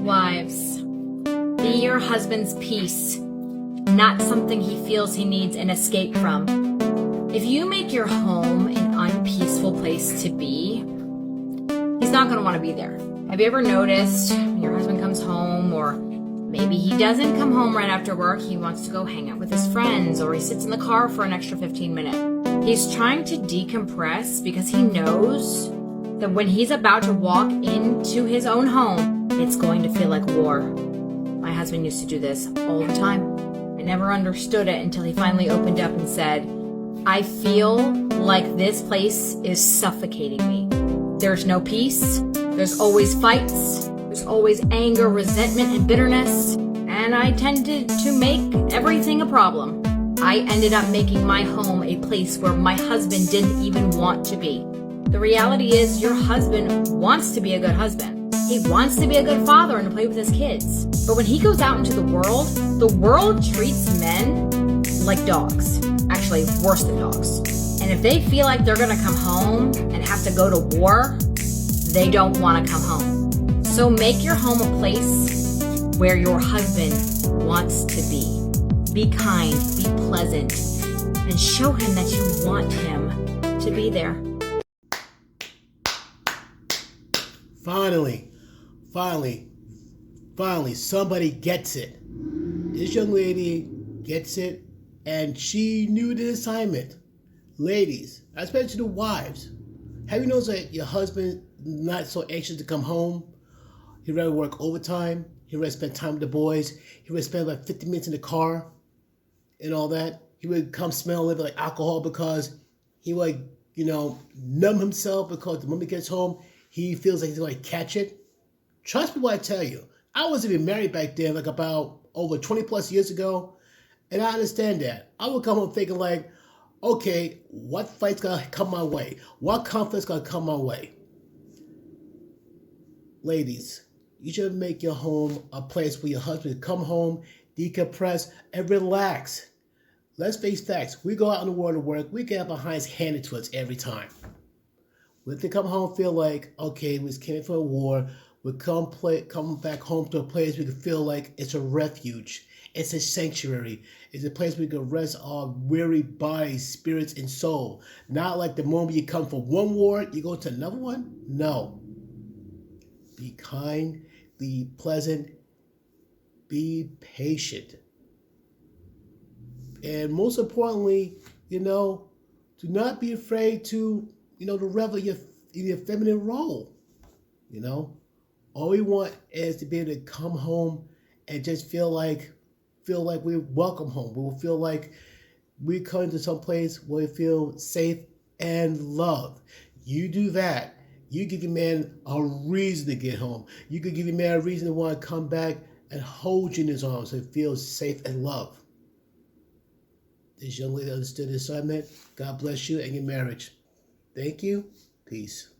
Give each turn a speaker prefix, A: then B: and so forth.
A: Wives, be your husband's peace, not something he feels he needs an escape from. If you make your home an unpeaceful place to be, he's not going to want to be there. Have you ever noticed when your husband comes home, or maybe he doesn't come home right after work, he wants to go hang out with his friends, or he sits in the car for an extra 15 minutes. He's trying to decompress because he knows that when he's about to walk into his own home, it's going to feel like war. My husband used to do this all the time. I never understood it until he finally opened up and said, I feel like this place is suffocating me. There's no peace. There's always fights. There's always anger, resentment, and bitterness. And I tended to make everything a problem. I ended up making my home a place where my husband didn't even want to be. The reality is your husband wants to be a good husband. He wants to be a good father and to play with his kids. But when he goes out into the world treats men like dogs. Actually, worse than dogs. And if they feel like they're going to come home and have to go to war, they don't want to come home. So make your home a place where your husband wants to be. Be kind, be pleasant, and show him that you want him to be there.
B: Finally, somebody gets it. This young lady gets it, and she knew the assignment. Ladies, especially the wives, have you noticed that your husband not so anxious to come home? He'd rather work overtime. He'd rather spend time with the boys. He'd rather spend like 50 minutes in the car and all that. He would come smell a little bit like alcohol because he would, numb himself because the moment he gets home, he feels like he's going to catch it. Trust me when I tell you, I wasn't even married back then, like about over 20 plus years ago. And I understand that. I would come home thinking like, okay, what fight's going to come my way? What conflict's going to come my way? Ladies, you should make your home a place where your husband can come home, decompress, and relax. Let's face facts. We go out in the world to work, we get our behinds handed to us every time. We have to come home feel like, okay, we came from a war. We come back home to a place we can feel like it's a refuge. It's a sanctuary. It's a place we can rest our weary bodies, spirits, and soul. Not like the moment you come from one war, you go to another one. No. Be kind, be pleasant, be patient. And most importantly, do not be afraid to revel in your feminine role. All we want is to be able to come home and just feel like we're welcome home. We will feel like we come to some place where we feel safe and loved. You do that. You give your man a reason to get home. You could give your man a reason to want to come back and hold you in his arms so he feels safe and loved. This young lady understood the assignment. God bless you and your marriage. Thank you. Peace.